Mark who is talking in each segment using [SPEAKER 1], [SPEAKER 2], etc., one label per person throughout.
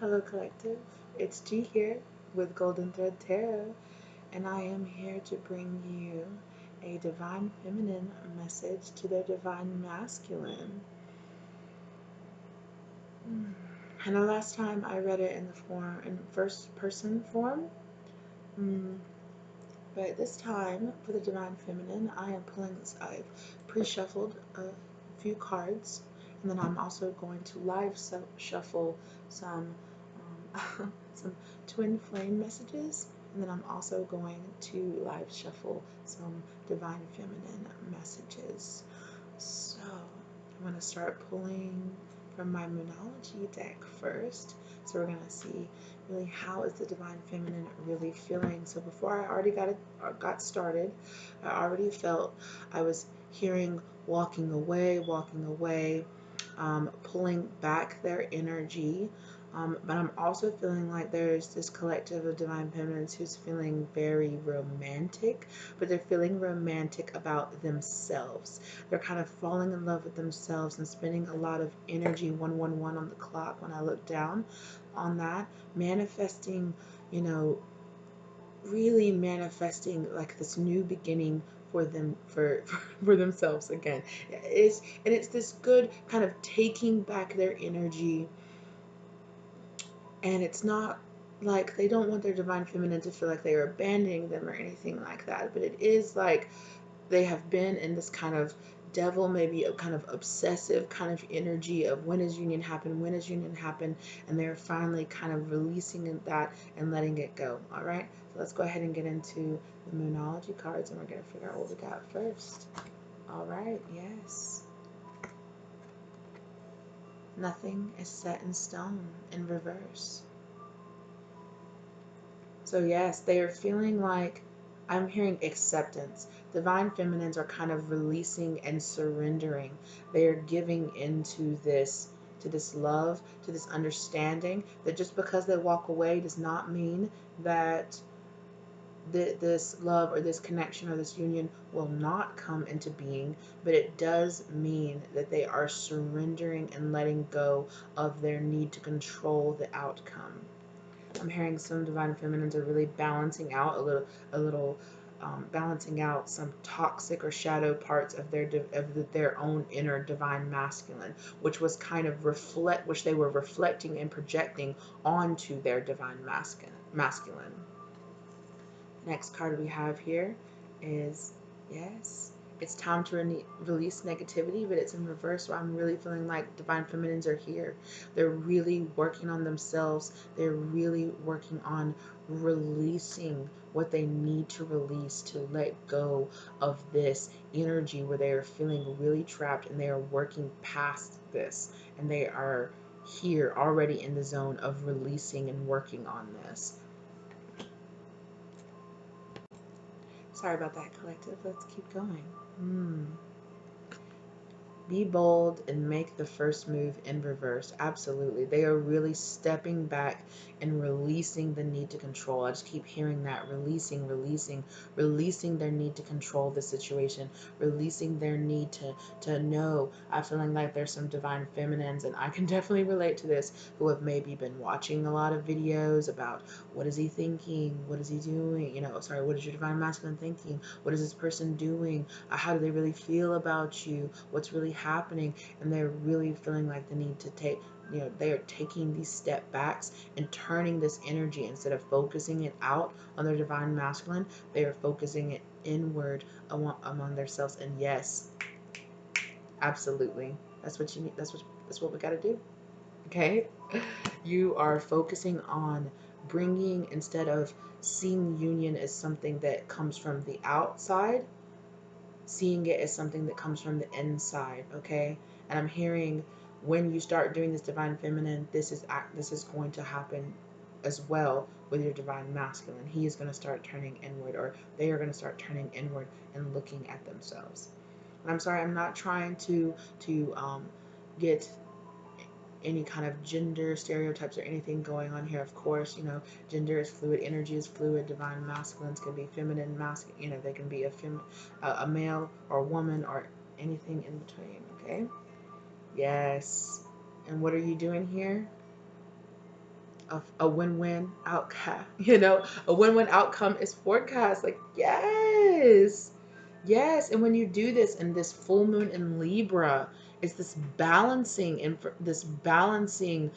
[SPEAKER 1] Hello, Collective. It's G here with Golden Thread Tarot, and I am here to bring you a divine feminine message to their divine masculine. And the last time I read it in the form, in first person form, but this time for the divine feminine, I am pulling this. I've pre-shuffled a few cards, and then I'm also going to live shuffle some some twin flame messages, and then I'm also going to live shuffle some divine feminine messages. So I'm going to start pulling from my Moonology deck first. So we're going to see really how is the divine feminine really feeling. So before I already got started, I already felt I was hearing walking away, pulling back their energy. But I'm also feeling like there's this collective of divine feminines who's feeling very romantic, but they're feeling romantic about themselves. They're kind of falling in love with themselves and spending a lot of energy, 111 on the clock when I look down on that, manifesting, really manifesting like this new beginning for them for themselves again. It's this good kind of taking back their energy, and it's not like they don't want their divine feminine to feel like they are abandoning them or anything like that, but it is like they have been in this kind of devil, maybe a kind of obsessive kind of energy of when is union happen, and they're finally kind of releasing that and letting it go. All right, so let's go ahead and get into the Moonology cards, and we're going to figure out what we got first. All right, yes. Nothing is set in stone in reverse. So yes, they are feeling like, I'm hearing acceptance. Divine feminines are kind of releasing and surrendering. They are giving into this, to this love, to this understanding that just because they walk away does not mean that this love or this connection or this union will not come into being, but it does mean that they are surrendering and letting go of their need to control the outcome. I'm hearing some divine feminines are really balancing out balancing out some toxic or shadow parts of their own inner divine masculine, which was kind of which they were reflecting and projecting onto their divine masculine. Next card we have here is, yes, it's time to release negativity, but it's in reverse. So I'm really feeling like divine feminines are here. They're really working on themselves. They're really working on releasing what they need to release to let go of this energy where they are feeling really trapped, and they are working past this, and they are here already in the zone of releasing and working on this. Sorry about that, collective. Let's keep going. Be bold and make the first move in reverse. Absolutely. They are really stepping back and releasing the need to control. I just keep hearing that. Releasing their need to control the situation, releasing their need to know. I'm feeling like there's some divine feminines, and I can definitely relate to this, who have maybe been watching a lot of videos about what is he thinking, what is he doing, what is your divine masculine thinking, what is this person doing, how do they really feel about you, what's really happening, and they're really feeling like the need to take, they are taking these step backs and turning this energy, instead of focusing it out on their divine masculine, they are focusing it inward among themselves. And yes, absolutely, that's what you need. That's what we got to do. Okay, you are focusing on bringing, instead of seeing union as something that comes from the outside, seeing it as something that comes from the inside. Okay, and I'm hearing, when you start doing this divine feminine, this is going to happen as well with your divine masculine. He is going to start turning inward, or they are going to start turning inward and looking at themselves. And I'm sorry, I'm not trying to get any kind of gender stereotypes or anything going on here. Of course, gender is fluid, energy is fluid. Divine masculines can be feminine, masculine. They can be a male or a woman or anything in between. Okay. Yes. And what are you doing here? a win-win outcome. You know, a win-win outcome is forecast. Like, yes. Yes, and when you do this in this full moon in Libra, it's this balancing and this balancing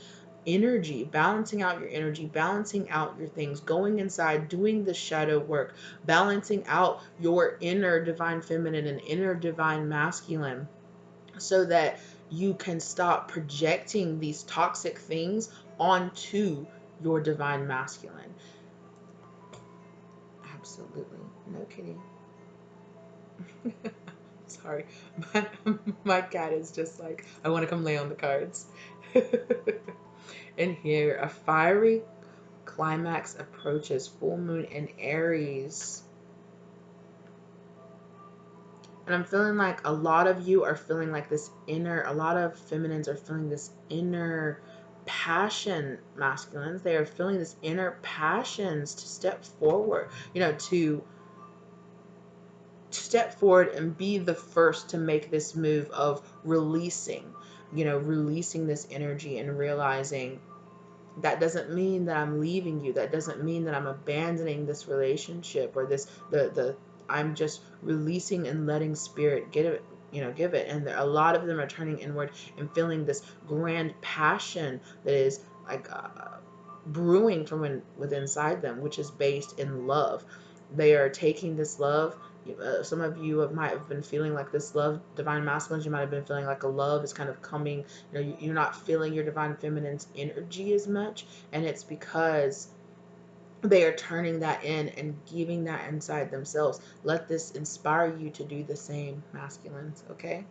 [SPEAKER 1] energy, balancing out your energy, balancing out your things, going inside, doing the shadow work, balancing out your inner divine feminine and inner divine masculine, so that you can stop projecting these toxic things onto your divine masculine. Absolutely. No kidding. Sorry. My, my cat is just like, I want to come lay on the cards. And here, a fiery climax approaches, full moon in Aries. And I'm feeling like a lot of you are feeling like this inner, a lot of feminines are feeling this inner passion, masculines. They are feeling this inner passions to step forward, you know, to step forward and be the first to make this move of releasing, you know, releasing this energy and realizing that doesn't mean that I'm leaving you. That doesn't mean that I'm abandoning this relationship or this, the I'm just releasing and letting spirit get it, you know, give it. And a lot of them are turning inward and feeling this grand passion that is like brewing from within inside them, which is based in love. They are taking this love. Some of you might have been feeling like this love, divine masculines. You might have been feeling like a love is kind of coming. You know, you're not feeling your divine feminine's energy as much, and it's because they are turning that in and giving that inside themselves. Let this inspire you to do the same, masculines. Okay.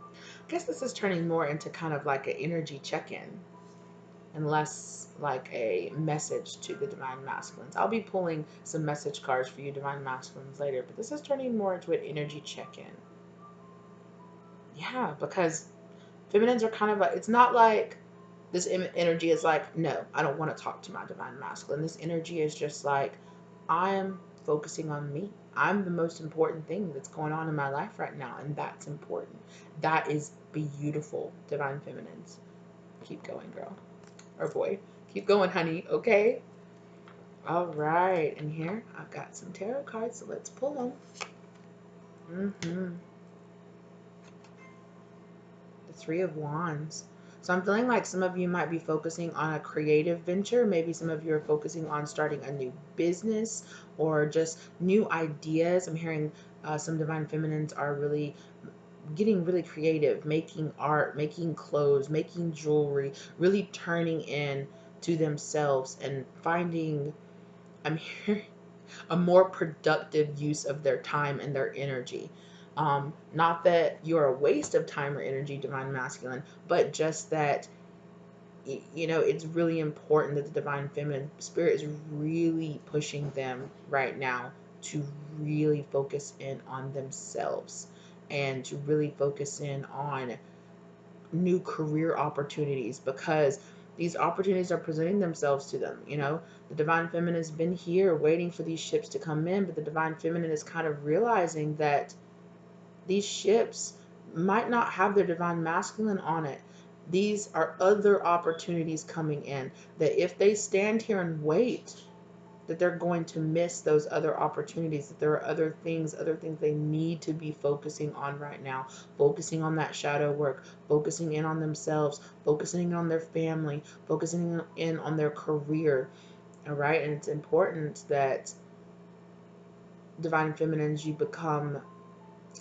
[SPEAKER 1] I guess this is turning more into kind of like an energy check-in and less like a message to the divine masculines. I'll be pulling some message cards for you divine masculines later, but this is turning more into an energy check-in. Yeah, because feminines are kind of like, it's not like this energy is like, no, I don't want to talk to my divine masculine. This energy is just like, I am focusing on me. I'm the most important thing that's going on in my life right now, and that's important. That is beautiful, divine feminines. Keep going, girl. Or boy. Keep going, honey, okay? All right, and here I've got some tarot cards, so let's pull them. The Three of Wands. So I'm feeling like some of you might be focusing on a creative venture. Maybe some of you are focusing on starting a new business or just new ideas. I'm hearing some divine feminines are really getting really creative, making art, making clothes, making jewelry, really turning in to themselves and finding, I'm hearing, a more productive use of their time and their energy. Not that you're a waste of time or energy, divine masculine, but just that, you know, it's really important that the divine feminine spirit is really pushing them right now to really focus in on themselves and to really focus in on new career opportunities, because these opportunities are presenting themselves to them. You know, the divine feminine has been here waiting for these ships to come in, but the divine feminine is kind of realizing that these ships might not have their divine masculine on it. These are other opportunities coming in that if they stand here and wait, that they're going to miss those other opportunities, that there are other things they need to be focusing on right now, focusing on that shadow work, focusing in on themselves, focusing on their family, focusing in on their career. All right. And it's important that divine feminines, you become,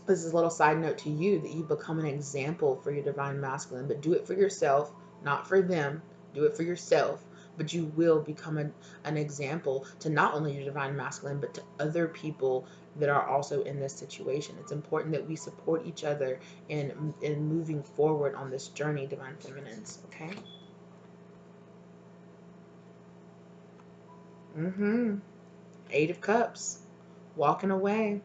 [SPEAKER 1] this is a little side note to you, that you become an example for your divine masculine, but do it for yourself, not for them. Do it for yourself, but you will become an example to not only your divine masculine, but to other people that are also in this situation. It's important that we support each other in moving forward on this journey, divine feminines, okay? Eight of Cups, walking away.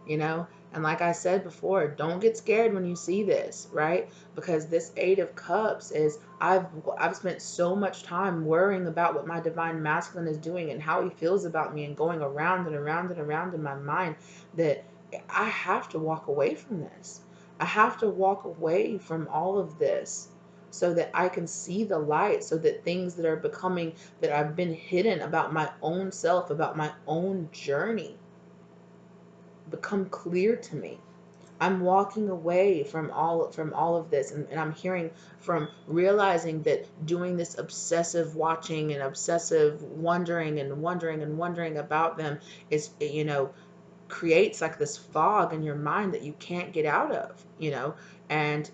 [SPEAKER 1] You know, and like I said before, don't get scared when you see this, right? Because this Eight of Cups is, I've spent so much time worrying about what my divine masculine is doing and how he feels about me and going around and around and around in my mind, that I have to walk away from this. I have to walk away from all of this, so that I can see the light, so that things that are becoming, that I've been hidden about my own self, about my own journey, become clear to me. I'm walking away from all of this, and I'm hearing from realizing that doing this obsessive watching and obsessive wondering and wondering about them is, creates like this fog in your mind that you can't get out of, and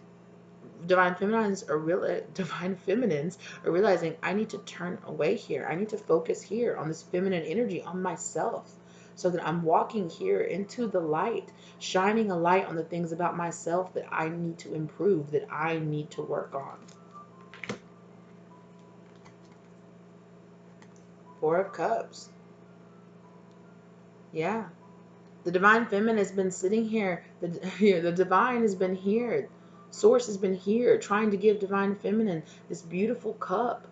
[SPEAKER 1] divine feminines are realizing, I need to turn away here. I need to focus here on this feminine energy, on myself, so that I'm walking here into the light, shining a light on the things about myself that I need to improve, that I need to work on. Four of Cups. Yeah. The divine feminine has been sitting here. The divine has been here. Source has been here trying to give divine feminine this beautiful cup.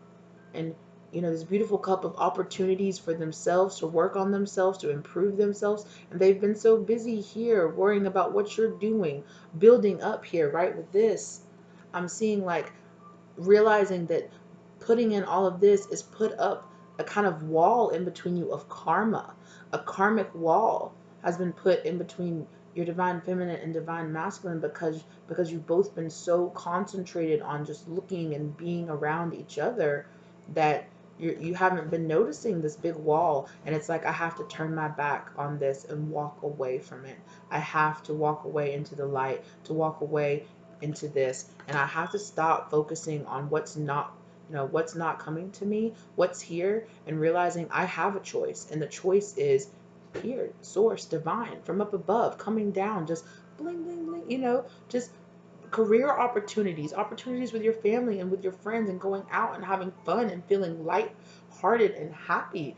[SPEAKER 1] And, this beautiful cup of opportunities for themselves, to work on themselves, to improve themselves. And they've been so busy here worrying about what you're doing, building up here, right? With this, I'm seeing like realizing that putting in all of this is put up a kind of wall in between you of karma. A karmic wall has been put in between your divine feminine and divine masculine, because you've both been so concentrated on just looking and being around each other that you haven't been noticing this big wall. And it's like, I have to turn my back on this and walk away from it. I have to walk away into the light, to walk away into this, and I have to stop focusing on what's not, what's not coming to me, what's here, and realizing I have a choice, and the choice is here, source, divine, from up above, coming down, just bling bling bling, just career opportunities with your family and with your friends, and going out and having fun and feeling light-hearted and happy.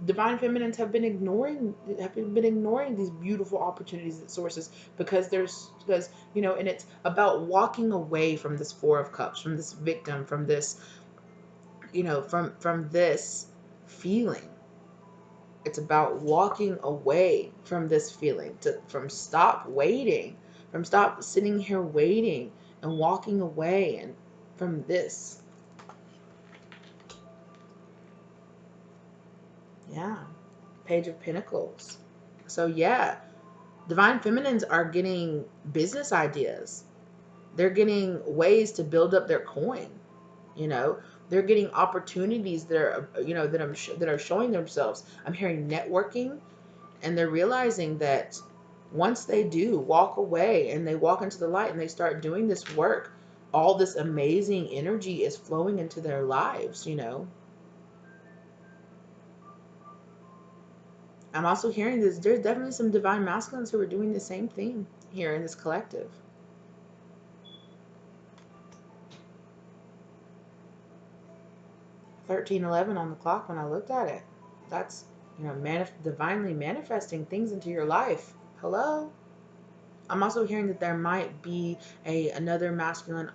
[SPEAKER 1] Divine feminines have been ignoring these beautiful opportunities that sources, and it's about walking away from this Four of Cups, from this victim, from this, from this feeling. It's about walking away from this feeling, from stop sitting here waiting, and walking away and from this. Yeah. Page of Pentacles. So yeah, divine feminines are getting business ideas. They're getting ways to build up their coin. They're getting opportunities that are, that are showing themselves. I'm hearing networking, and they're realizing that once they do walk away and they walk into the light and they start doing this work, all this amazing energy is flowing into their lives. I'm also hearing this. There's definitely some divine masculines who are doing the same thing here in this collective. 13:11 on the clock when I looked at it. That's, divinely manifesting things into your life. Hello? I'm also hearing that there might be another masculine,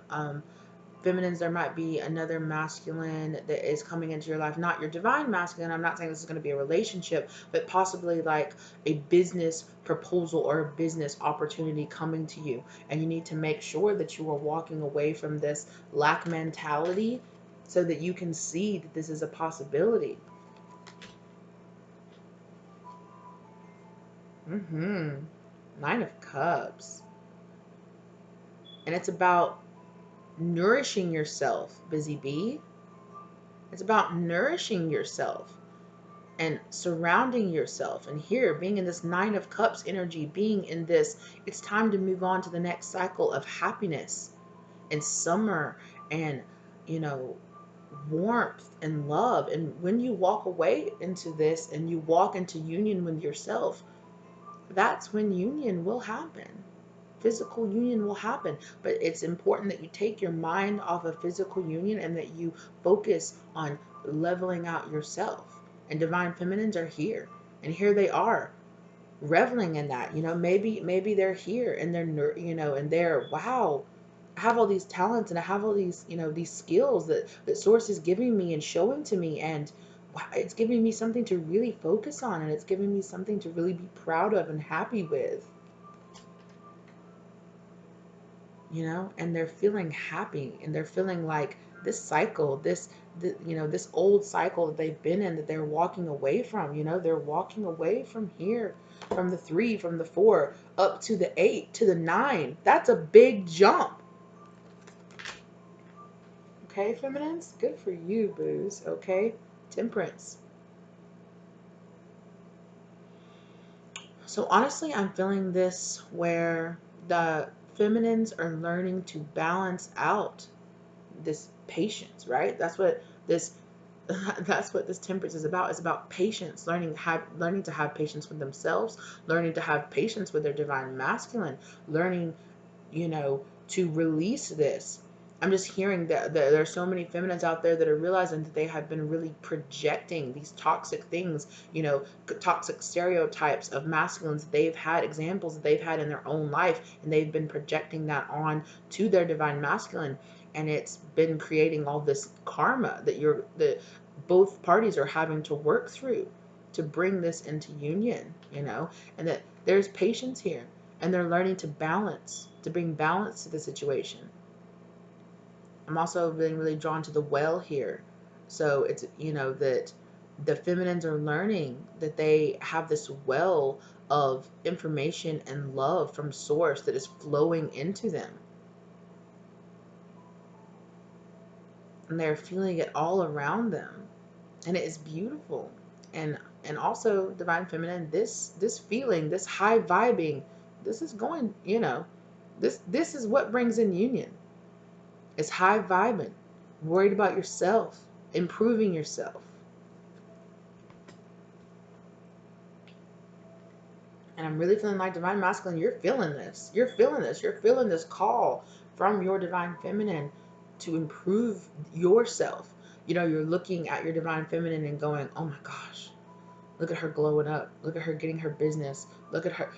[SPEAKER 1] feminines, there might be another masculine that is coming into your life. Not your divine masculine. I'm not saying this is going to be a relationship, but possibly like a business proposal or a business opportunity coming to you. And you need to make sure that you are walking away from this lack mentality, so that you can see that this is a possibility. Nine of Cups. And it's about nourishing yourself, busy bee. It's about nourishing yourself and surrounding yourself. And here, being in this Nine of Cups energy, being in this, it's time to move on to the next cycle of happiness and summer and, warmth and love. And when you walk away into this and you walk into union with yourself, that's when union will happen. Physical union will happen. But it's important that you take your mind off of physical union and that you focus on leveling out yourself. And divine feminines are here. And here they are, reveling in that. Maybe they're here and and they're, wow, I have all these talents and I have all these, these skills that source is giving me and showing to me, and wow, it's giving me something to really focus on, and it's giving me something to really be proud of and happy with. you know, and they're feeling happy, and they're feeling like this cycle, you know, this old cycle that they've been in, that they're walking away from. You know, they're walking away from here, from the 3, from the 4, up to the 8, to the 9. That's a big jump. Okay, feminines, good for you, boos. Okay, temperance. So honestly, I'm feeling this where the feminines are learning to balance out this patience, right? That's what this temperance is about. It's about patience, learning to have patience with themselves, learning to have patience with their divine masculine, learning, you know, to release this. I'm just hearing that there are so many feminines out there that are realizing that they have been really projecting these toxic things, you know, toxic stereotypes of masculines that they've had, examples that they've had in their own life, and they've been projecting that on to their divine masculine. And it's been creating all this karma that both parties are having to work through to bring this into union, you know, and that there's patience here, and they're learning to balance, to bring balance to the situation. I'm also being really drawn to the well here. So it's, you know, that the feminines are learning that they have this well of information and love from source that is flowing into them. And they're feeling it all around them. And it is beautiful. And also divine feminine, this feeling, this high vibing, this is going, you know, this is what brings in union. It's high vibing, worried about yourself, improving yourself. And I'm really feeling like divine masculine, you're feeling this. You're feeling this. You're feeling this call from your divine feminine to improve yourself. You know, you're looking at your divine feminine and going, oh my gosh, look at her glowing up. Look at her getting her business. Look at her,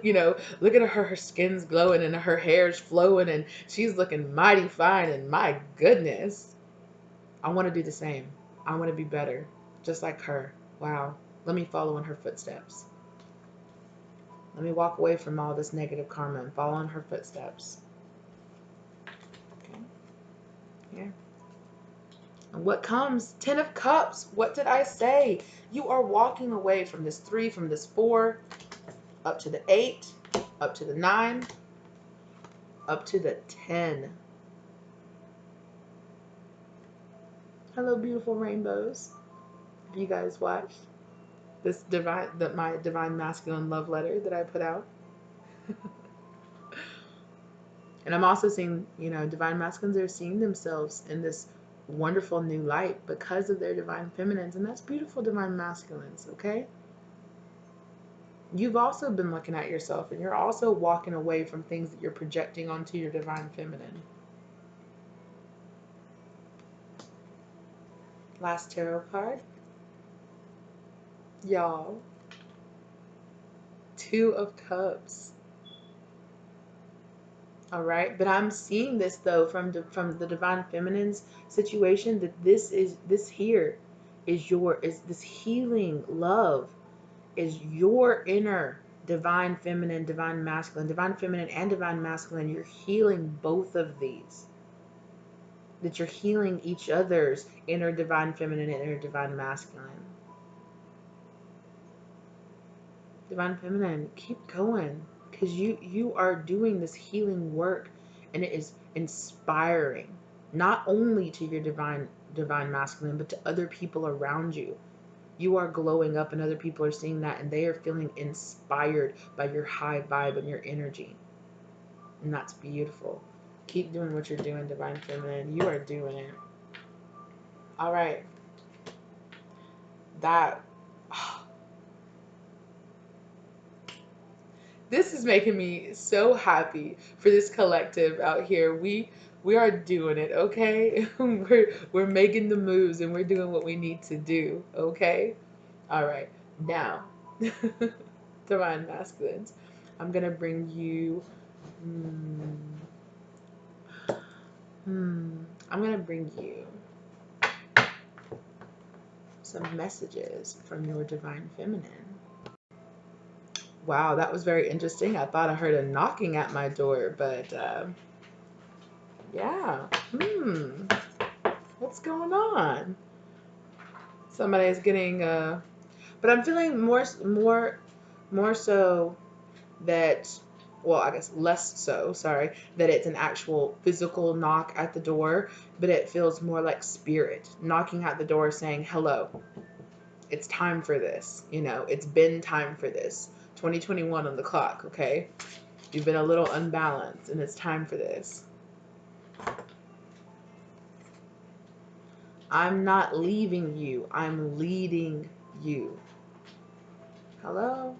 [SPEAKER 1] you know, look at her skin's glowing and her hair's flowing and she's looking mighty fine. And my goodness, I want to do the same. I want to be better, just like her. Wow. Let me follow in her footsteps. Let me walk away from all this negative karma and follow in her footsteps. Okay. Yeah. And what comes? 10 of Cups. What did I say? You are walking away from this 3, from this 4, up to the 8, up to the 9, up to the 10. Hello, beautiful rainbows. Have you guys watched this my divine masculine love letter that I put out? And I'm also seeing, you know, divine masculines are seeing themselves in this wonderful new light because of their divine feminines. And that's beautiful, divine masculines, okay? You've also been looking at yourself, and you're also walking away from things that you're projecting onto your divine feminine. Last tarot card. Y'all. 2 of Cups. All right, but I'm seeing this though from the divine feminine's situation, that this here is this healing love is your inner divine feminine, divine masculine, divine feminine and divine masculine. You're healing both of these. That you're healing each other's inner divine feminine and inner divine masculine. Divine feminine, keep going, because you are doing this healing work, and it is inspiring, not only to your divine masculine, but to other people around you. You are glowing up, and other people are seeing that, and they are feeling inspired by your high vibe and your energy. And that's beautiful. Keep doing what you're doing, divine feminine. You are doing it. All right. That this is making me so happy for this collective out here. We are doing it, okay? We're making the moves, and we're doing what we need to do, okay? All right. Now, divine masculines, I'm gonna bring you. I'm gonna bring you some messages from your divine feminine. Wow, that was very interesting. I thought I heard a knocking at my door, but Yeah. What's going on? Somebody's getting but I'm feeling more so that, well, I guess less so, sorry, that it's an actual physical knock at the door, but it feels more like spirit knocking at the door saying, hello, it's time for this. It's been time for this. 2021 on the clock, okay? You've been a little unbalanced and it's time for this. I'm not leaving you. I'm leading you. Hello?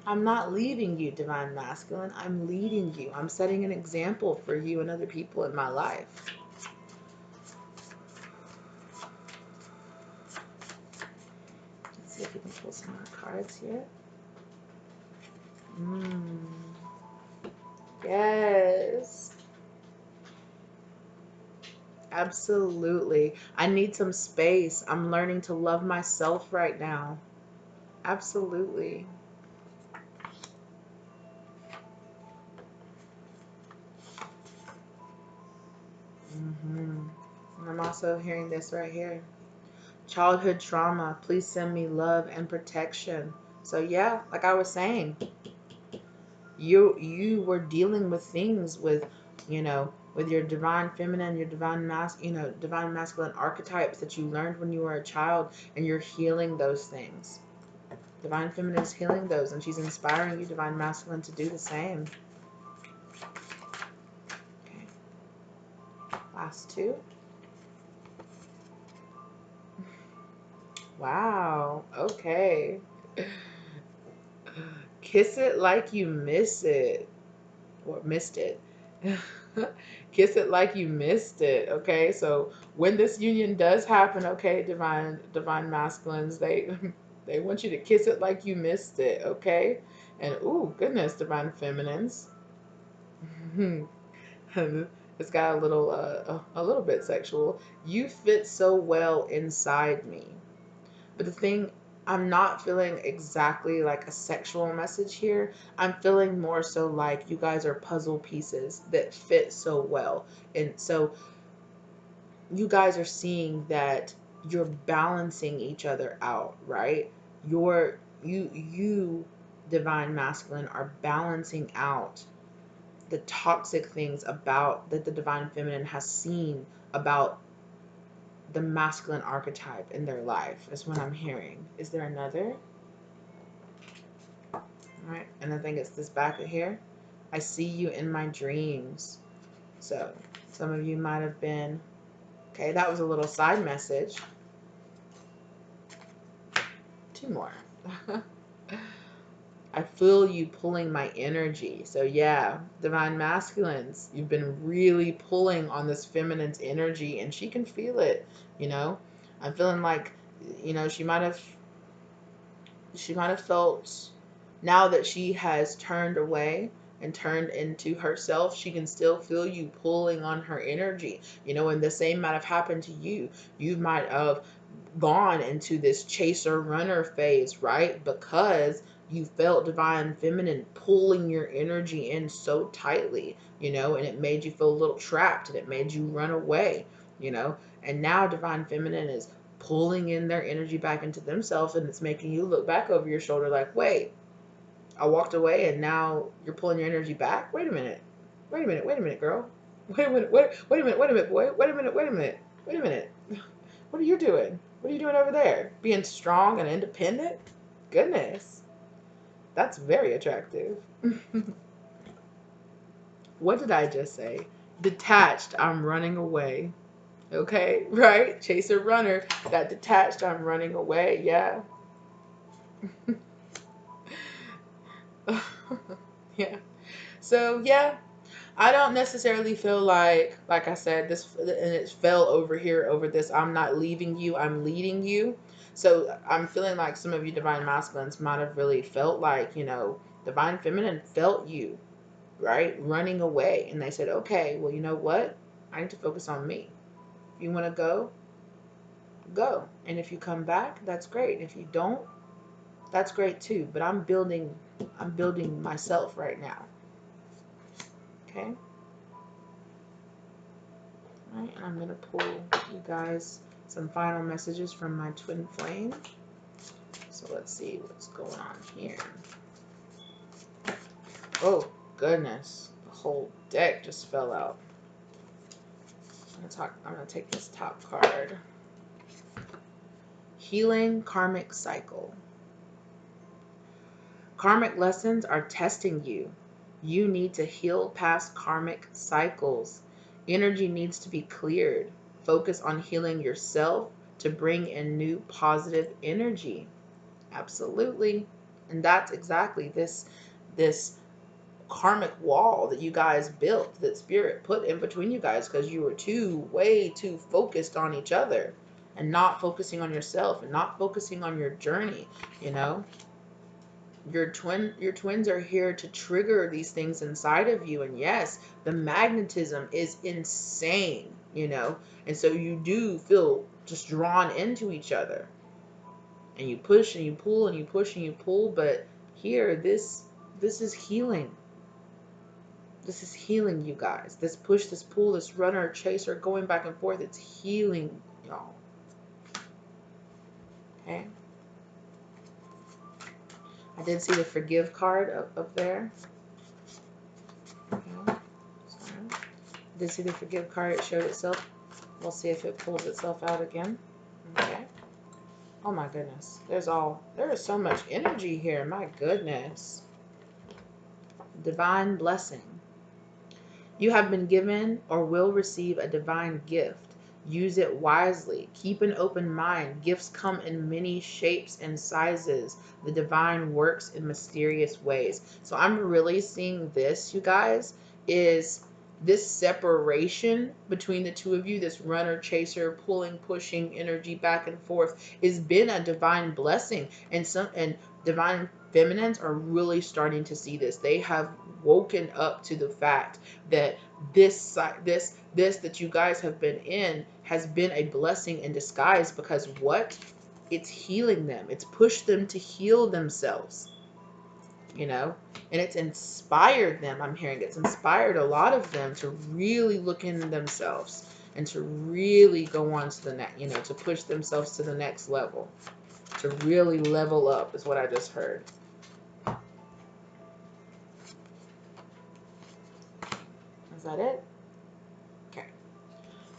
[SPEAKER 1] I'm not leaving you, Divine Masculine. I'm leading you. I'm setting an example for you and other people in my life. Let's see if we can pull some more cards here. Yes. Absolutely. I need some space. I'm learning to love myself right now. Absolutely. And I'm also hearing this right here. Childhood trauma. Please send me love and protection. So yeah, like I was saying, you were dealing with things with, with your divine feminine, your divine divine masculine archetypes that you learned when you were a child, and you're healing those things. Divine feminine is healing those, and she's inspiring you, divine masculine, to do the same. Okay. Last two. Wow. Okay. Kiss it like you miss it. Or missed it. Kiss it like you missed it. Okay, so when this union does happen, okay, divine masculines, they they want you to kiss it like you missed it. Okay, and ooh, goodness, divine feminines. It's got a little bit sexual. You fit so well inside me. But the thing, I'm not feeling exactly like a sexual message here. I'm feeling more so like you guys are puzzle pieces that fit so well. And so you guys are seeing that you're balancing each other out, right? You divine masculine are balancing out the toxic things about that the divine feminine has seen about the masculine archetype in their life, is what I'm hearing. Is there another? All right, and I think it's this back here. I see you in my dreams. So some of you might have been, okay, that was a little side message. Two more. I feel you pulling my energy. So yeah, divine masculines, you've been really pulling on this feminine's energy, and she can feel it. I'm feeling like, she might have felt, now that she has turned away and turned into herself, she can still feel you pulling on her energy. And the same might have happened to you. You might have gone into this chaser runner phase, right? Because you felt divine feminine pulling your energy in so tightly, and it made you feel a little trapped, and it made you run away, and now divine feminine is pulling in their energy back into themselves, and it's making you look back over your shoulder like, wait, I walked away and now you're pulling your energy back? Wait a minute, girl. Wait a minute, wait a minute, boy. Wait a minute, wait a minute. What are you doing? What are you doing over there? Being strong and independent? Goodness, that's very attractive. What did I just say? Detached, I'm running away. Okay, right? Chaser runner, that detached, I'm running away. Yeah. Yeah. So, yeah, I don't necessarily feel like I said, this, and it fell over here over this, I'm not leaving you, I'm leading you. So I'm feeling like some of you divine masculines might have really felt like, divine feminine felt you, right? Running away. And they said, okay, well, you know what? I need to focus on me. If you want to go, go. And if you come back, that's great. If you don't, that's great too. But I'm building myself right now. Okay? Right, and I'm going to pull you guys some final messages from my twin flame. So let's see what's going on here. Oh, goodness. The whole deck just fell out. I'm going to take this top card. Healing karmic cycle. Karmic lessons are testing you. You need to heal past karmic cycles. Energy needs to be cleared. Focus on healing yourself to bring in new positive energy. Absolutely. And that's exactly this karmic wall that you guys built, that spirit put in between you guys, because you were way too focused on each other and not focusing on yourself and not focusing on your journey, you know. Your twins are here to trigger these things inside of you. And yes, the magnetism is insane, you know. And so you do feel just drawn into each other. And you push and you pull and you push and you pull, but here this is healing. This is healing, you guys. This push, this pull, this runner, chaser, going back and forth, it's healing, y'all. Okay? I did see the forgive card up there. Okay. Sorry. I did see the forgive card. It showed itself. We'll see if it pulls itself out again. Okay. Oh my goodness. There is so much energy here. My goodness. Divine blessing. You have been given or will receive a divine gift. Use it wisely. Keep an open mind. Gifts come in many shapes and sizes. The divine works in mysterious ways. So I'm really seeing this, you guys, is this separation between the two of you, this runner, chaser, pulling, pushing energy back and forth, has been a divine blessing. And divine feminines are really starting to see this. They have woken up to the fact that this that you guys have been in has been a blessing in disguise, because what? It's healing them. It's pushed them to heal themselves, you know, and it's inspired them. I'm hearing it's inspired a lot of them to really look in themselves and to really go on to the next, you know, to push themselves to the next level, to really level up is what I just heard. Is that it? Okay.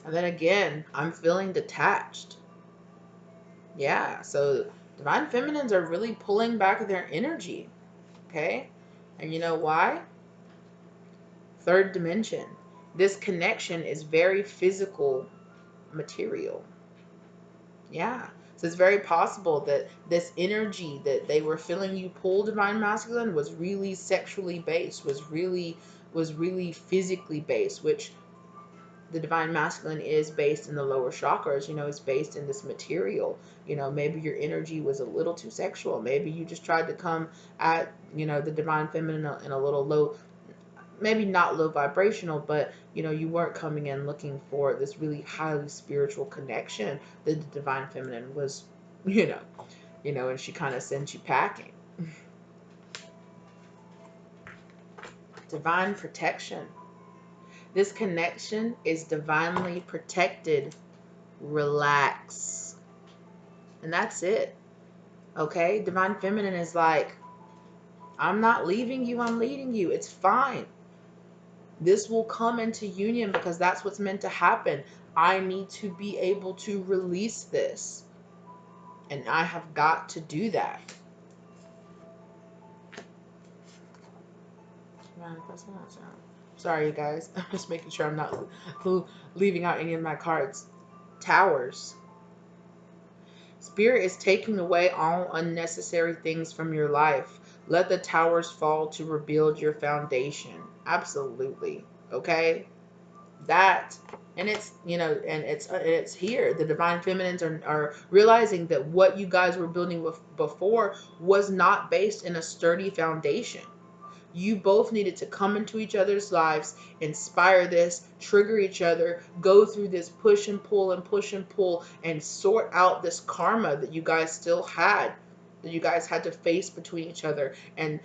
[SPEAKER 1] And then again, I'm feeling detached. Yeah, so divine feminines are really pulling back their energy. Okay? And you know why? Third dimension. This connection is very physical, material. Yeah. So it's very possible that this energy that they were feeling you pull, divine masculine, was really sexually based, was really physically based, which the divine masculine is based in the lower chakras, you know, it's based in this material. You know, maybe your energy was a little too sexual. Maybe you just tried to come at, you know, the divine feminine in a little low, maybe not low vibrational, but, you know, you weren't coming in looking for this really highly spiritual connection that the divine feminine was, you know, and she kind of sent you packing. Divine protection. This connection is divinely protected. Relax. And that's it. Okay? Divine feminine is like, I'm not leaving you, I'm leading you. It's fine. This will come into union because that's what's meant to happen. I need to be able to release this. And I have got to do that. Sorry, you guys. I'm just making sure I'm not leaving out any of my cards. Towers. Spirit is taking away all unnecessary things from your life. Let the towers fall to rebuild your foundation. Absolutely. Okay? That, and it's, you know, and it's here. The divine feminines are realizing that what you guys were building before was not based in a sturdy foundation. You both needed to come into each other's lives, inspire this, trigger each other, go through this push and pull and push and pull, and sort out this karma that you guys still had, that you guys had to face between each other, and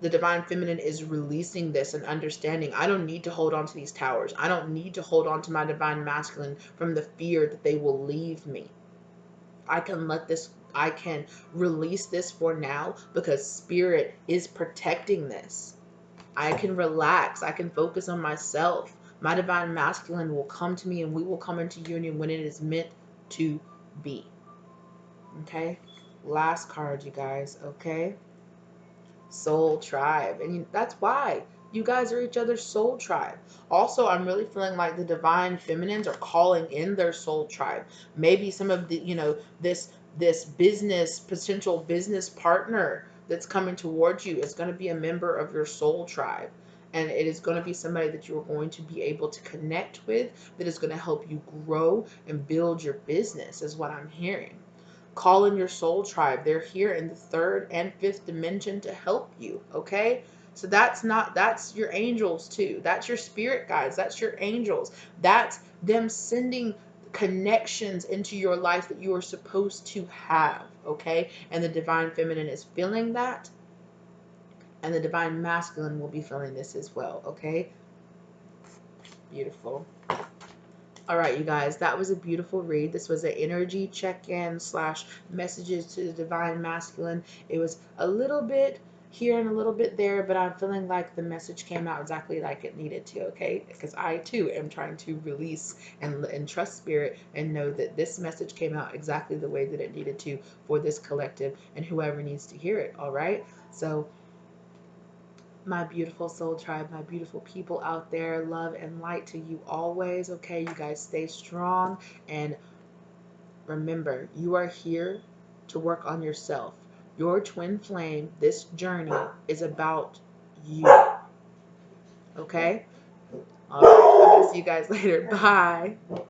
[SPEAKER 1] The divine feminine is releasing this and understanding, I don't need to hold on to these towers. I don't need to hold on to my divine masculine from the fear that they will leave me. I can release this for now because spirit is protecting this. I can relax. I can focus on myself. My divine masculine will come to me and we will come into union when it is meant to be. Okay? Last card, you guys. Okay? Soul tribe. And that's why you guys are each other's soul tribe. Also, I'm really feeling like the divine feminines are calling in their soul tribe. Maybe some of the, this business, potential business partner that's coming towards you is going to be a member of your soul tribe. And it is going to be somebody that you're going to be able to connect with, that is going to help you grow and build your business, is what I'm hearing. Call in your soul tribe. They're here in the third and fifth dimension to help you. Okay? So that's your angels too. That's your spirit guides. That's your angels. That's them sending connections into your life that you are supposed to have. Okay? And the divine feminine is feeling that. And the divine masculine will be feeling this as well. Okay? Beautiful. All right, you guys, that was a beautiful read. This was an energy check-in / messages to the divine masculine. It was a little bit here and a little bit there, but I'm feeling like the message came out exactly like it needed to, okay? Because I, too, am trying to release and trust spirit and know that this message came out exactly the way that it needed to for this collective and whoever needs to hear it, all right? So my beautiful soul tribe, my beautiful people out there, love and light to you always. Okay, you guys stay strong and remember, you are here to work on yourself. Your twin flame, this journey is about you. Okay? All right, I'm going to see you guys later. Bye.